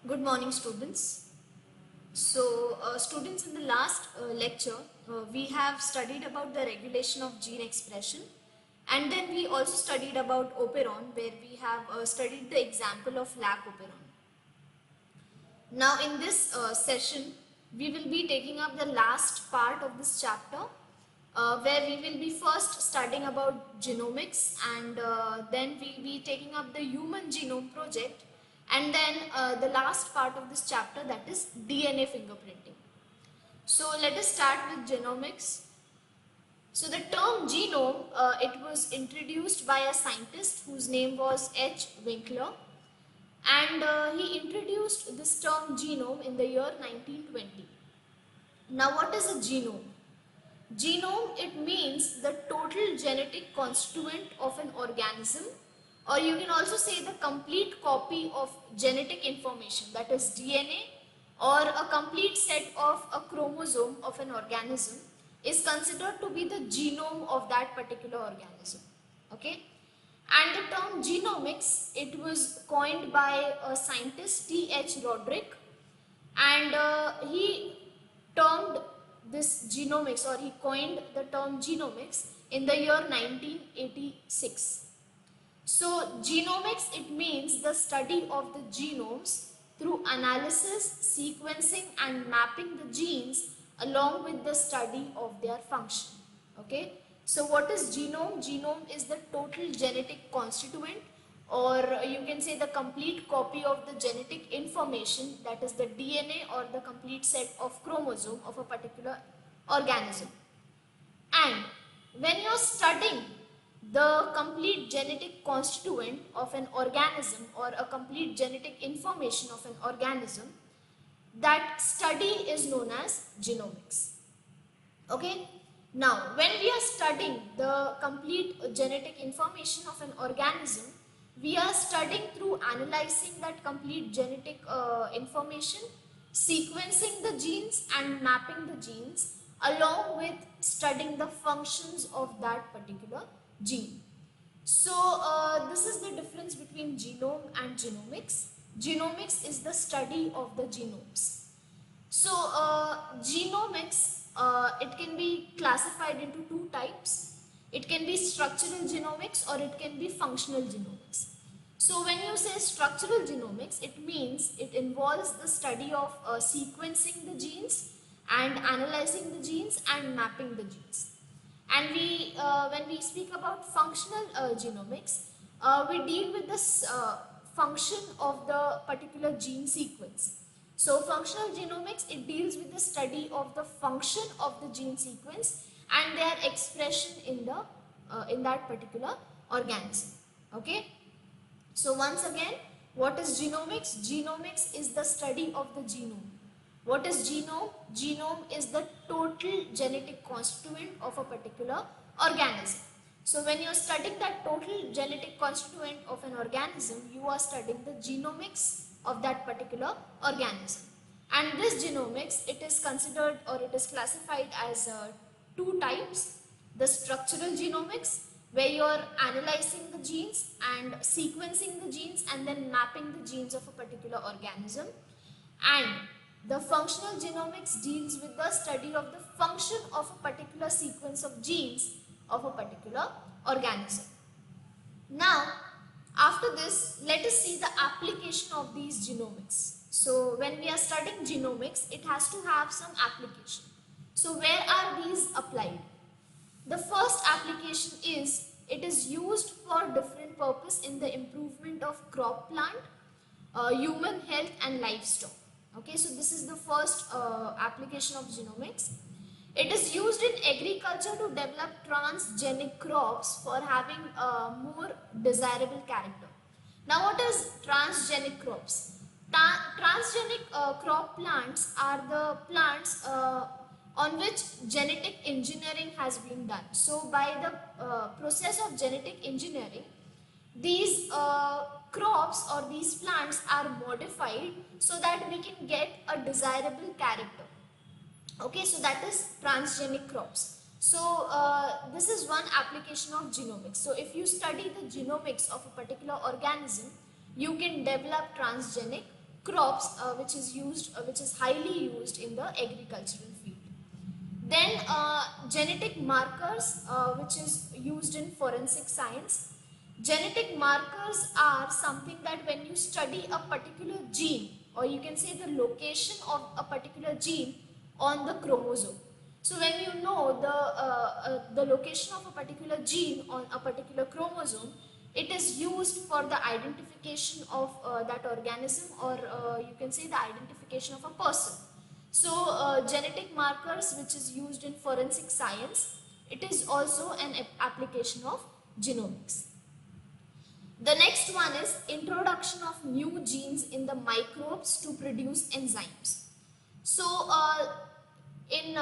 Good morning, students. Students, in the last lecture, we have studied about the regulation of gene expression, and then we also studied about operon, where we have studied the example of lac operon. Now, in this session, we will be taking up the last part of this chapter, where we will be first studying about genomics, and then we will be taking up the human genome project, and then the last part of this chapter, that is DNA fingerprinting. So let us start with genomics. So the term genome, it was introduced by a scientist whose name was H. Winkler, and he introduced this term genome in the year 1920. Now what is a genome? Genome, it means the total genetic constituent of an organism, or you can also say the complete copy of genetic information, that is DNA, or a complete set of a chromosome of an organism is considered to be the genome of that particular organism. Okay? And the term genomics, it was coined by a scientist T.H. Roderick, and he termed this genomics, or he coined the term genomics in the year 1986. So genomics, it means the study of the genomes through analysis, sequencing and mapping the genes along with the study of their function. Okay. So what is genome? Genome is the total genetic constituent, or you can say the complete copy of the genetic information, that is the DNA or the complete set of chromosome of a particular organism. And when you are studying the complete genetic constituent of an organism, or a complete genetic information of an organism, that study is known as genomics. Okay. Now, when we are studying the complete genetic information of an organism, we are studying through analyzing that complete genetic information, sequencing the genes and mapping the genes, along with studying the functions of that particular gene. So, this is the difference between genome and genomics. Genomics is the study of the genomes. So, genomics, it can be classified into two types. It can be structural genomics, or it can be functional genomics. So, when you say structural genomics, it means it involves the study of sequencing the genes and analyzing the genes and mapping the genes. And when we speak about functional genomics, we deal with the function of the particular gene sequence. So functional genomics, it deals with the study of the function of the gene sequence and their expression in that particular organism. Okay. So once again, what is genomics? Genomics is the study of the genome. What is genome? Genome is the total genetic constituent of a particular organism. So when you are studying that total genetic constituent of an organism, you are studying the genomics of that particular organism. And this genomics, it is considered, or it is classified as two types. The structural genomics, where you are analyzing the genes and sequencing the genes and then mapping the genes of a particular organism. And the functional genomics deals with the study of the function of a particular sequence of genes of a particular organism. Now, after this, let us see the application of these genomics. So, when we are studying genomics, it has to have some application. So, where are these applied? The first application is, it is used for different purpose in the improvement of crop plant, human health and livestock. Okay, so this is the first application of genomics. It is used in agriculture to develop transgenic crops for having a more desirable character. Now, what is transgenic crops? Transgenic crop plants are the plants on which genetic engineering has been done. So, by the process of genetic engineering, these crops or these plants are modified so that we can get a desirable character. Okay, so that is transgenic crops. So this is one application of genomics. So if you study the genomics of a particular organism, you can develop transgenic crops which is highly used in the agricultural field. Then genetic markers which is used in forensic science. Genetic markers are something that when you study a particular gene, or you can say the location of a particular gene on the chromosome. So when you know the location of a particular gene on a particular chromosome, it is used for the identification of that organism, or you can say the identification of a person. So genetic markers which is used in forensic science, it is also an application of genomics. The next one is introduction of new genes in the microbes to produce enzymes. So in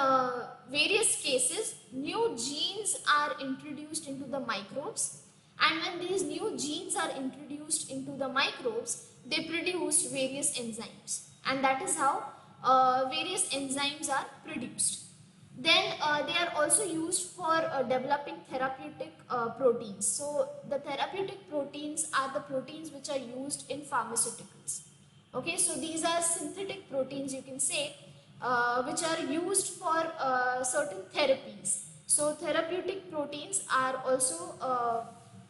various cases, new genes are introduced into the microbes, and when these new genes are introduced into the microbes, they produce various enzymes, and that is how various enzymes are produced. Then they are also used for developing therapeutic proteins. So the therapeutic proteins are the proteins which are used in pharmaceuticals. Okay, so these are synthetic proteins, you can say, which are used for certain therapies. So therapeutic proteins are also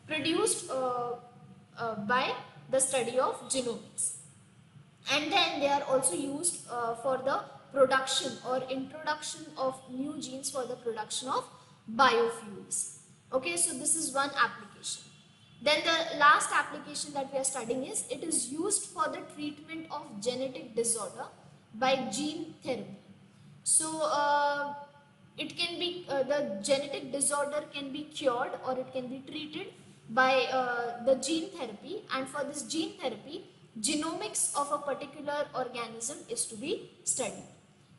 produced by the study of genomics. And then they are also used for the production or introduction of new genes for the production of biofuels. Okay, so this is one application. Then the last application that we are studying is, it is used for the treatment of genetic disorder by gene therapy. So it can be the genetic disorder can be cured, or it can be treated by the gene therapy, and for this gene therapy, genomics of a particular organism is to be studied.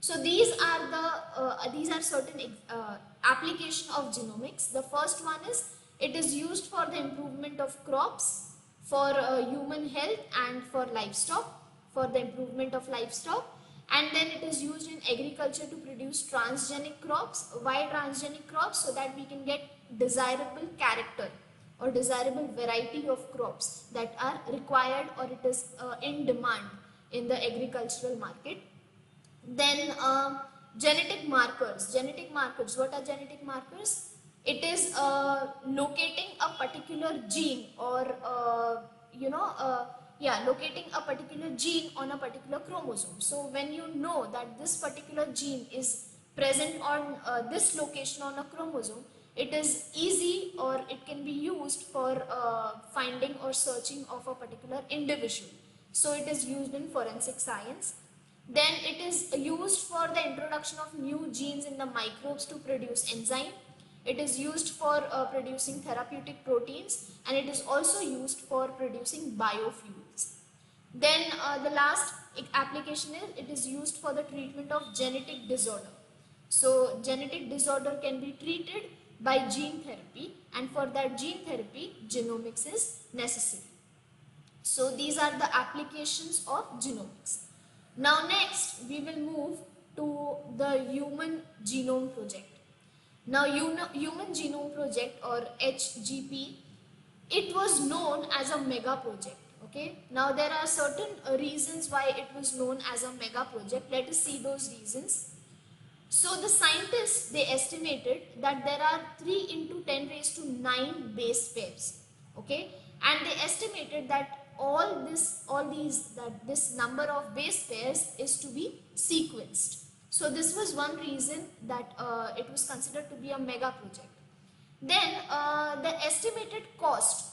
So these are certain application of genomics. The first one is, it is used for the improvement of crops, for human health, and for livestock, for the improvement of livestock. And then it is used in agriculture to produce transgenic crops. Why transgenic crops? So that we can get desirable character or desirable variety of crops that are required, or it is in demand in the agricultural market. Then genetic markers. Genetic markers, what are genetic markers? It is locating a particular gene, or locating a particular gene on a particular chromosome. So when you know that this particular gene is present on this location on a chromosome, it is easy, or it can be used for finding or searching of a particular individual. So it is used in forensic science. Then it is used for the introduction of new genes in the microbes to produce enzyme. It is used for producing therapeutic proteins, and it is also used for producing biofuels. Then the last application is, it is used for the treatment of genetic disorder. So genetic disorder can be treated by gene therapy, and for that gene therapy, genomics is necessary. So these are the applications of genomics. Now next we will move to the Human Genome Project. Now Human Genome Project, or HGP, it was known as a mega project. Okay, now there are certain reasons why it was known as a mega project. Let us see those reasons. So the scientists, they estimated that there are 3 into 10 raised to 9 base pairs. Okay, and they estimated that this number of base pairs is to be sequenced. So this was one reason that it was considered to be a mega project. Then the estimated cost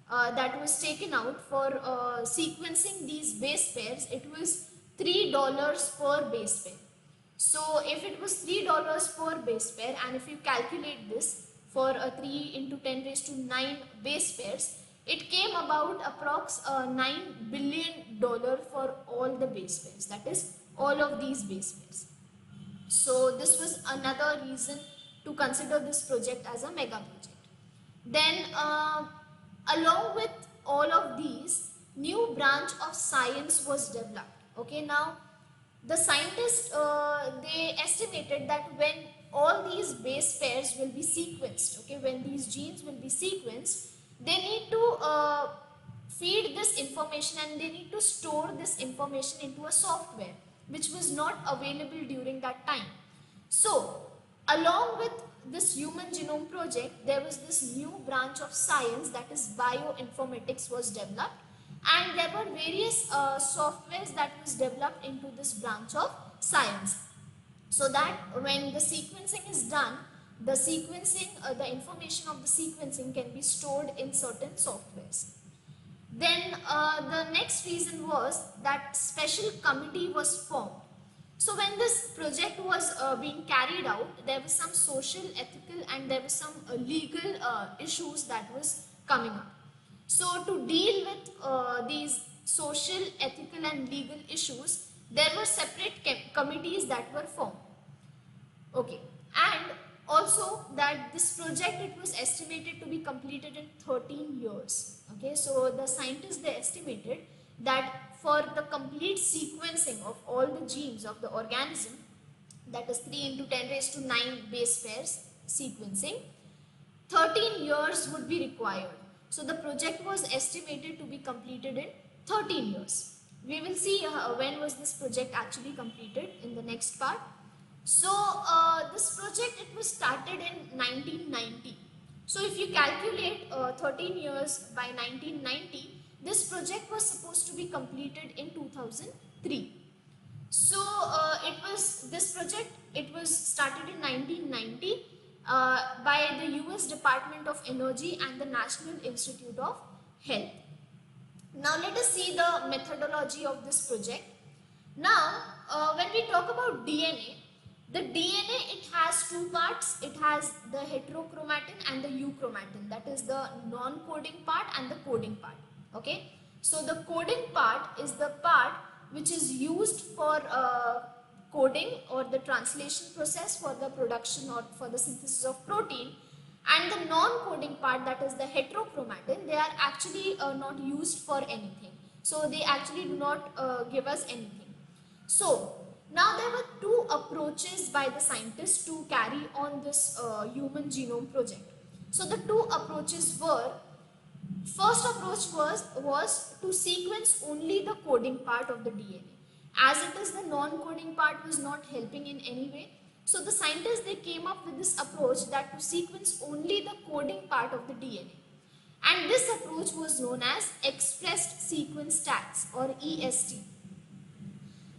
that was taken out for sequencing these base pairs, it was $3 per base pair. So if it was $3 per base pair, and if you calculate this for a 3 into 10 raised to 9 base pairs, it came about approx $9 billion for all the base pairs, that is all of these base pairs. So this was another reason to consider this project as a mega project. Then along with all of these, new branch of science was developed. Okay, now the scientists, they estimated that when all these base pairs will be sequenced, okay, when these genes will be sequenced, they need to feed this information and they need to store this information into a software which was not available during that time. So, along with this human genome project, there was this new branch of science, that is bioinformatics, was developed, and there were various softwares that was developed into this branch of science, so that when the sequencing is done, the information of the sequencing can be stored in certain softwares. Then the next reason was that special committee was formed. So when this project was being carried out, there was some social, ethical, and there was some legal issues that was coming up. So to deal with these social, ethical, and legal issues, there were separate committees that were formed. Okay, and also that this project, it was estimated to be completed in 13 years. Okay, so the scientists, they estimated that for the complete sequencing of all the genes of the organism, that is 3 into 10 raised to 9 base pairs sequencing, 13 years would be required. So the project was estimated to be completed in 13 years. We will see when was this project actually completed in the next part. So this project, it was started in 1990. So if you calculate 13 years by 1990, this project was supposed to be completed in 2003. So this project, it was started in 1990 by the US Department of Energy and the National Institute of Health. Now let us see the methodology of this project. Now when we talk about DNA, the DNA, it has two parts. It has the heterochromatin and the euchromatin, that is the non-coding part and the coding part. Okay, so the coding part is the part which is used for coding or the translation process for the production or for the synthesis of protein, and the non-coding part, that is the heterochromatin, they are actually not used for anything. So they actually do not give us anything. So now there were two approaches by the scientists to carry on this human genome project. So the two approaches were, first approach was to sequence only the coding part of the DNA. As it is, the non-coding part was not helping in any way. So the scientists, they came up with this approach that to sequence only the coding part of the DNA. And this approach was known as expressed sequence tags, or EST.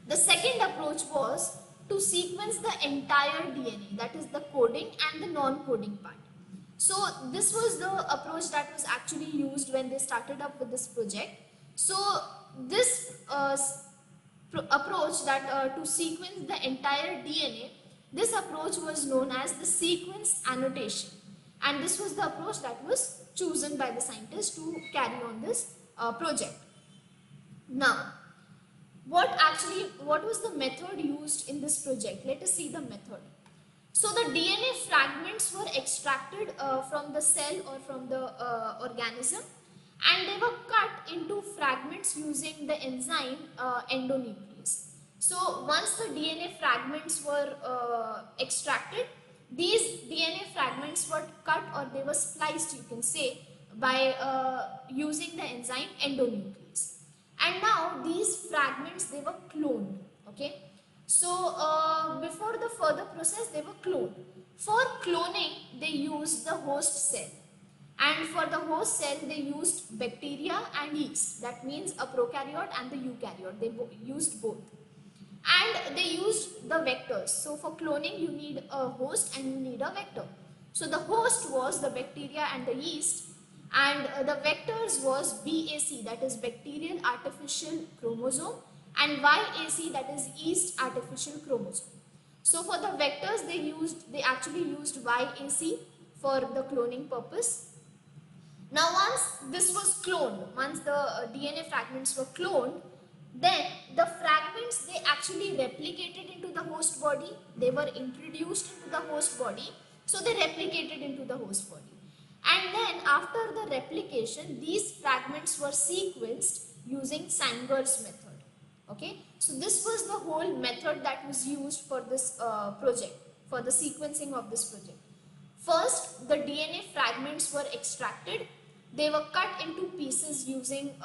The second approach was to sequence the entire DNA, that is the coding and the non-coding part. So this was the approach that was actually used when they started up with this project. So this approach, that to sequence the entire DNA, this approach was known as the sequence annotation, and this was the approach that was chosen by the scientists to carry on this project. Now, what was the method used in this project? Let us see the method. So the DNA fragments were extracted from the cell or from the organism, and they were cut into fragments using the enzyme endonuclease. So once the DNA fragments were extracted, these DNA fragments were cut, or they were spliced, you can say, by using the enzyme endonuclease. And now these fragments, they were cloned. Okay, so before the further process, they were cloned. For cloning, they used the host cell, and for the host cell, they used bacteria and yeast. That means a prokaryote and the eukaryote. They used both, and they used the vectors. So for cloning, you need a host and you need a vector. So the host was the bacteria and the yeast, and the vectors was BAC, that is bacterial artificial chromosome, and YAC, that is yeast artificial chromosome. So for the vectors, they actually used YAC for the cloning purpose. Now once this was cloned, once the DNA fragments were cloned, then the fragments, they actually replicated into the host body. They were introduced into the host body, so they replicated into the host body. And then after the replication, these fragments were sequenced using Sanger's method. Okay, so this was the whole method that was used for this project, for the sequencing of this project. First, the DNA fragments were extracted, They were cut into pieces using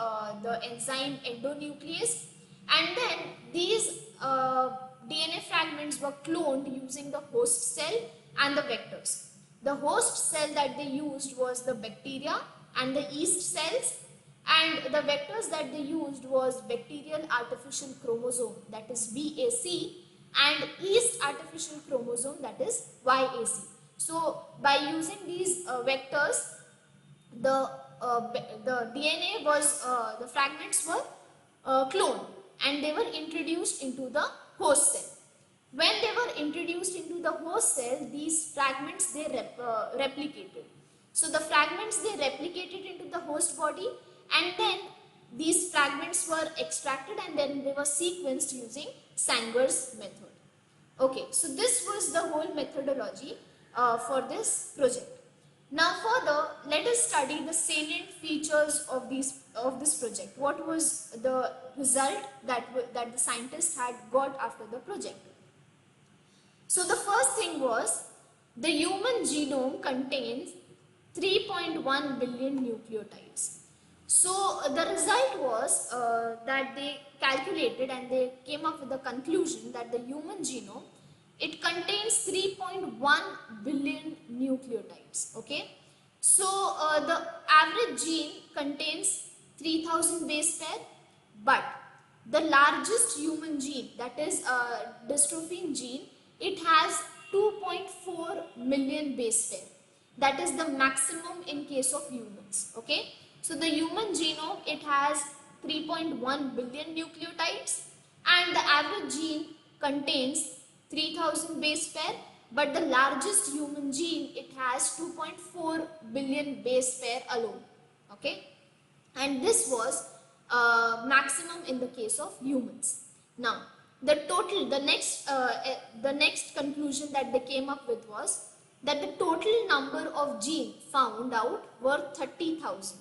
the enzyme endonuclease, and then these DNA fragments were cloned using the host cell and the vectors. The host cell that they used was the bacteria and the yeast cells, and the vectors that they used was bacterial artificial chromosome, that is BAC, and yeast artificial chromosome, that is YAC. So by using these vectors, the the DNA was the fragments were cloned, and they were introduced into the host cell. When they were introduced into the host cell, these fragments they replicated. So the fragments they replicated into the host body, and then these fragments were extracted and then they were sequenced using Sanger's method. Okay, so this was the whole methodology for this project. Now further, let us study the salient features of this project. What was the result that the scientists had got after the project? So the first thing was, the human genome contains 3.1 billion nucleotides. So the result was that they calculated and they came up with the conclusion that the human genome, it contains 3.1 billion nucleotides. Okay, so the average gene contains 3000 base pair, but the largest human gene, that is dystrophin gene, it has 2.4 million base pair. That is the maximum in case of humans. Okay, so the human genome, it has 3.1 billion nucleotides, and the average gene contains 3000 base pair, but the largest human gene, it has 2.4 billion base pair alone. Okay, and this was maximum in the case of humans. Now the next conclusion that they came up with was that the total number of genes found out were 30,000.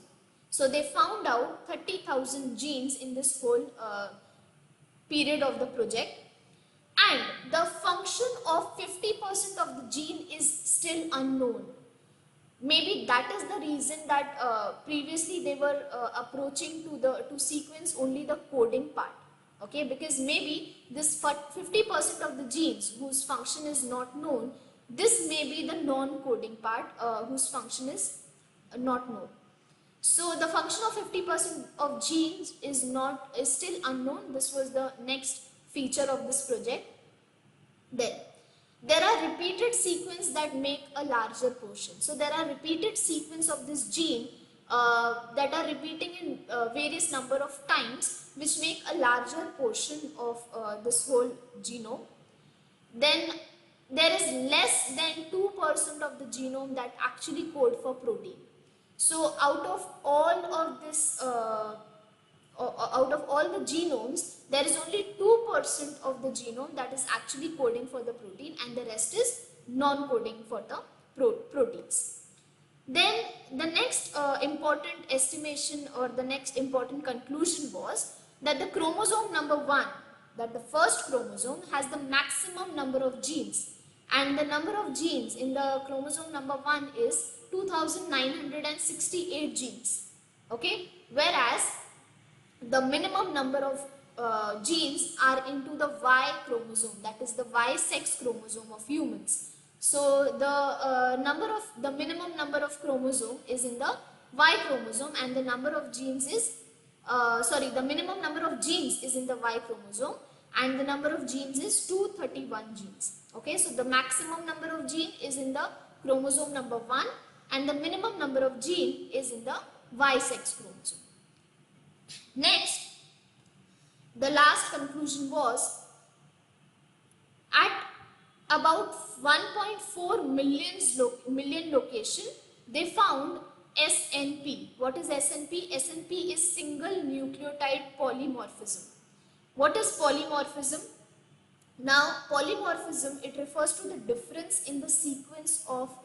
So they found out 30,000 genes in this whole period of the project, and the function of 50% of the gene is still unknown. Maybe that is the reason that previously they were approaching to sequence only the coding part. Okay, because maybe this 50% of the genes whose function is not known, this may be the non-coding part whose function is not known. So the function of 50% of genes is still unknown. This was the next feature of this project. Then there are repeated sequence that make a larger portion. So there are repeated sequence of this gene that are repeating in various number of times, which make a larger portion of this whole genome. Then there is less than 2% of the genome that actually code for protein. So out of all of this out of all the genomes, there is only 2% of the genome that is actually coding for the protein, and the rest is non-coding for the proteins. Then the next important estimation or the next important conclusion was that the chromosome number 1, that the first chromosome, has the maximum number of genes, and the number of genes in the chromosome number 1 is 2968 genes. Okay, whereas the minimum number of genes are into the Y chromosome, that is the Y sex chromosome of humans. So the minimum number of chromosome is in the Y chromosome, and the number of genes is the minimum number of genes is in the Y chromosome, and the number of genes is 231 genes. Okay, so the maximum number of gene is in the chromosome number 1, and the minimum number of gene is in the Y sex chromosome. Next, the last conclusion was, at about 1.4 million location, they found SNP. What is SNP? SNP is single nucleotide polymorphism. What is polymorphism? Now, polymorphism, it refers to the difference in the sequence of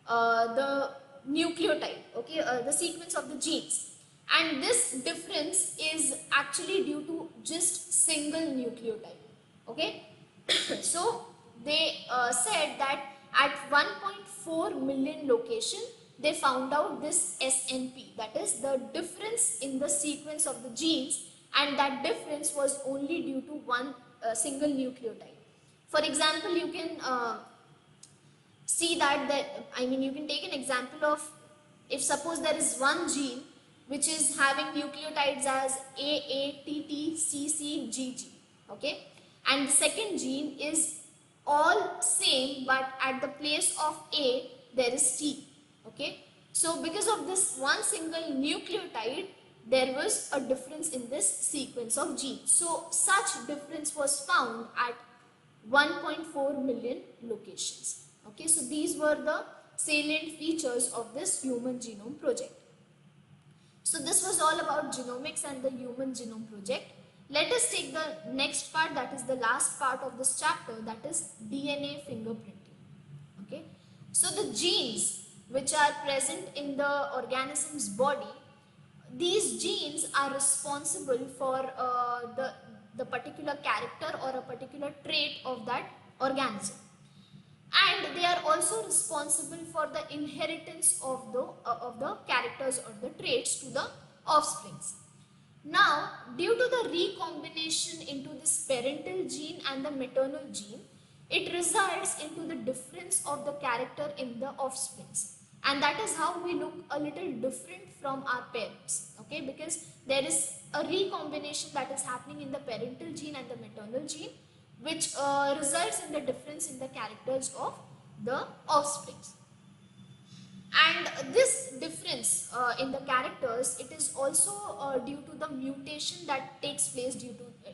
the nucleotide, okay, the sequence of the genes. And this difference is actually due to just single nucleotide. Okay, so they said that at 1.4 million location, they found out this SNP, that is the difference in the sequence of the genes, and that difference was only due to one single nucleotide. For example, you can see that you can take an example of, if suppose there is one gene which is having nucleotides as AATTCCGG, okay, and the second gene is all same, but at the place of A there is T, okay. So because of this one single nucleotide, there was a difference in this sequence of genes. So such difference was found at 1.4 million locations. Okay, so these were the salient features of this Human Genome Project. So this was all about genomics and the Human Genome Project. Let us take the next part, that is the last part of this chapter, that is DNA fingerprinting. Okay, so the genes which are present in the organism's body, these genes are responsible for the particular character or a particular trait of that organism, and they are also responsible for the inheritance of the characters or the traits to the offsprings. Now, due to the recombination into this parental gene and the maternal gene, it results into the difference of the character in the offsprings, and that is how we look a little different from our parents, okay, because there is a recombination that is happening in the parental gene and the maternal gene, which results in the difference in the characters of the offsprings. And this difference in the characters, it is also due to the mutation that takes place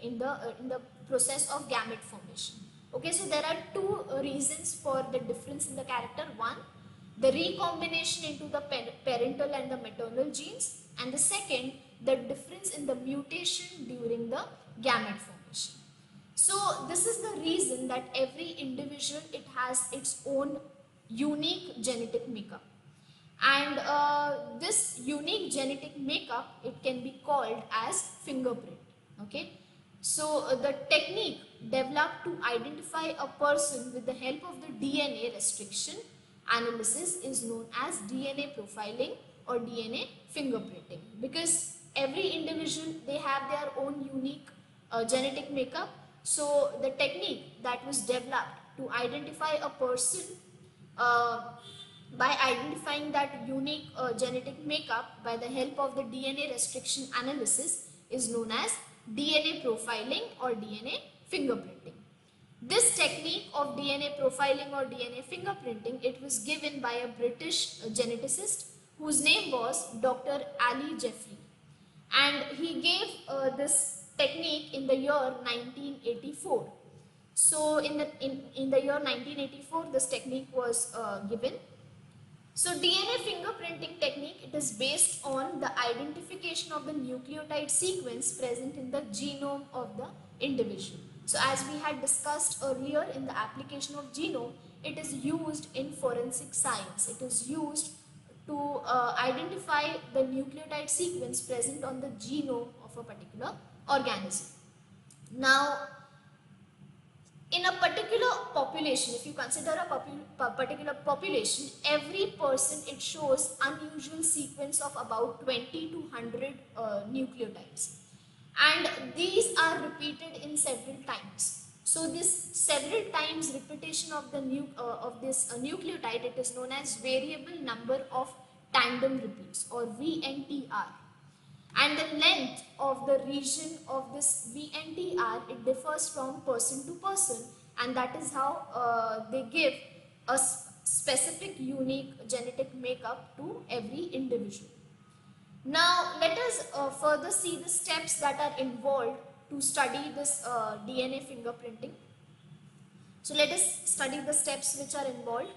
in the process of gamete formation. Okay, so there are two reasons for the difference in the character. One, the recombination into the parental and the maternal genes, and the second, the difference in the mutation during the gamete formation. So this is the reason that every individual, it has its own unique genetic makeup, and this unique genetic makeup, it can be called as fingerprint. Okay, so the technique developed to identify a person with the help of the DNA restriction analysis is known as DNA profiling or DNA fingerprinting, because every individual, they have their own unique genetic makeup. So the technique that was developed to identify a person by identifying that unique genetic makeup by the help of the DNA restriction analysis is known as DNA profiling or DNA fingerprinting. This technique of DNA profiling or DNA fingerprinting, it was given by a British geneticist whose name was Dr. Ali Jeffrey, and he gave this technique in the year 1984. So in the year 1984, this technique was given. So DNA fingerprinting technique, it is based on the identification of the nucleotide sequence present in the genome of the individual. So as we had discussed earlier, in the application of genome, it is used in forensic science. It is used to identify the nucleotide sequence present on the genome of a particular organism. Now, in a particular population, if you consider a particular population, every person, it shows unusual sequence of about 20 to 100 nucleotides, and these are repeated in several times. So this several times repetition of the nucleotide, it is known as variable number of tandem repeats or VNTR. And the length of the region of this VNTR, it differs from person to person, and that is how they give a specific unique genetic makeup to every individual. Now let us further see the steps that are involved to study this DNA fingerprinting. So let us study the steps which are involved.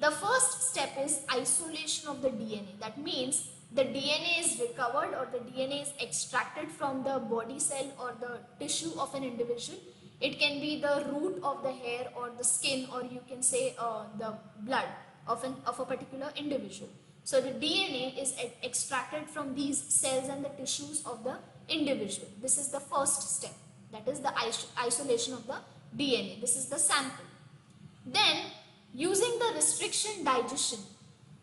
The first step is isolation of the DNA. That means the DNA is recovered or the DNA is extracted from the body cell or the tissue of an individual. It can be the root of the hair or the skin, or you can say the blood of a particular individual. So the DNA is extracted from these cells and the tissues of the individual. This is the first step, that is the isolation of the DNA. This is the sample. Then, using the restriction digestion,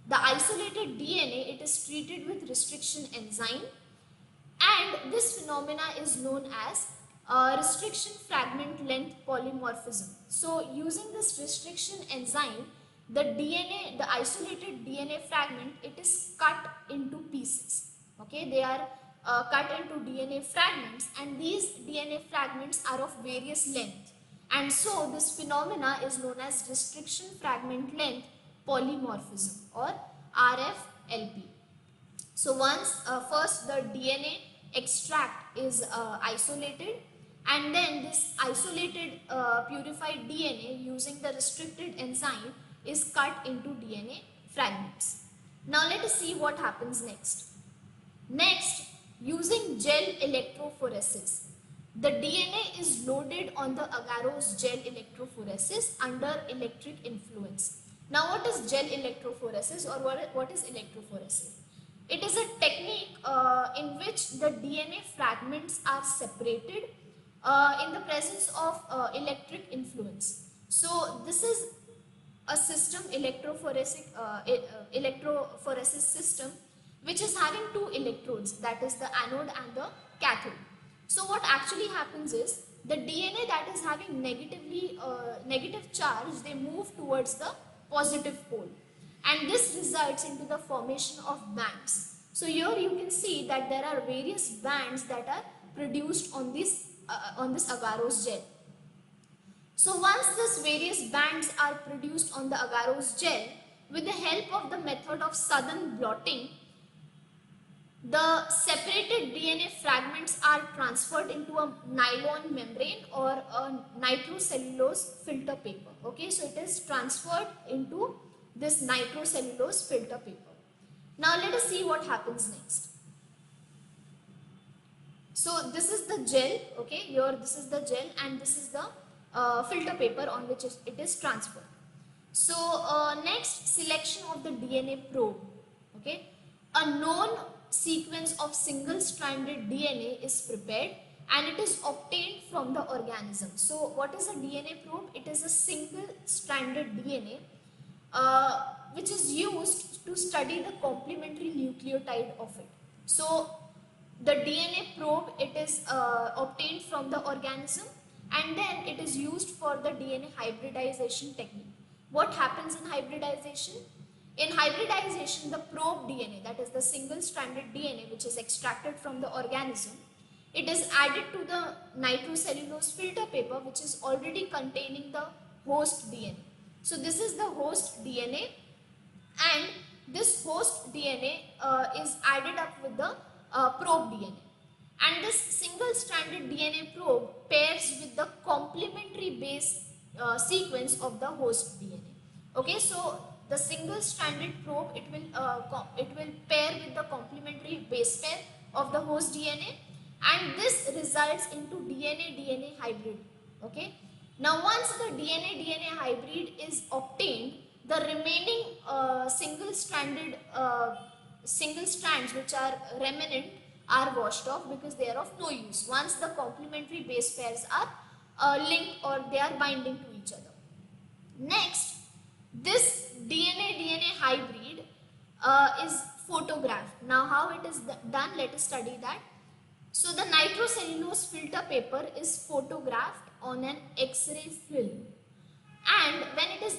The isolated DNA, it is treated with restriction enzyme, and this phenomena is known as restriction fragment length polymorphism. So using this restriction enzyme, the DNA, the isolated DNA fragment, it is cut into pieces. Okay, they are cut into DNA fragments, and these DNA fragments are of various length. And so this phenomena is known as restriction fragment length polymorphism, or RFLP. So once first the DNA extract is isolated, and then this isolated purified DNA using the restricted enzyme is cut into DNA fragments. Now let us see what happens next. Next, using gel electrophoresis, the DNA is loaded on the agarose gel electrophoresis under electric influence. Now what is gel electrophoresis, or what is electrophoresis? It is a technique in which the DNA fragments are separated in the presence of electric influence. So this is a system, electrophoresis system, which is having two electrodes, that is the anode and the cathode. So what actually happens is, the DNA that is having negative charge, they move towards the positive pole, and this results into the formation of bands. So here you can see that there are various bands that are produced on this agarose gel. So once these various bands are produced on the agarose gel, with the help of the method of Southern blotting, the separated DNA fragments are transferred into a nylon membrane or a nitrocellulose filter paper. Okay, so it is transferred into this nitrocellulose filter paper. Now let us see what happens next. So this is the gel, okay, here this is the gel, and this is the filter paper on which it is transferred. So next, selection of the DNA probe. Okay, a known sequence of single-stranded DNA is prepared and it is obtained from the organism. So what is a DNA probe? It is a single-stranded DNA which is used to study the complementary nucleotide of it. So the DNA probe, it is obtained from the organism, and then it is used for the DNA hybridization technique. What happens in hybridization? In hybridization, the probe DNA, that is the single-stranded DNA which is extracted from the organism, it is added to the nitrocellulose filter paper which is already containing the host DNA. So this is the host DNA, and this host DNA is added up with the probe DNA. And this single-stranded DNA probe pairs with the complementary base sequence of the host DNA. Okay, so the single-stranded probe, it will pair with the complementary base pair of the host DNA, and this results into DNA-DNA hybrid. Okay, now once the DNA-DNA hybrid is obtained, the remaining single strands which are remnant are washed off because they are of no use once the complementary base pairs are linked or they are binding to each other. Next, this DNA-DNA hybrid is photographed. Now how it is done, let us study that. So the nitrocellulose filter paper is photographed on an X-ray film, and when it is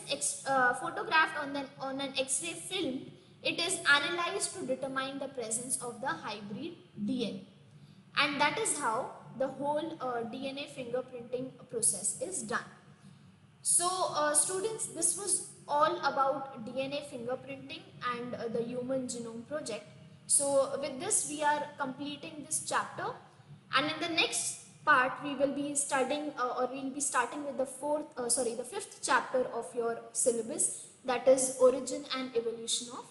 photographed on an X-ray film, it is analyzed to determine the presence of the hybrid DNA, and that is how the whole DNA fingerprinting process is done. So students, this was all about DNA fingerprinting and the Human Genome Project. So with this we are completing this chapter, and in the next part we will be studying or we will be starting with the fifth chapter of your syllabus, that is Origin and Evolution of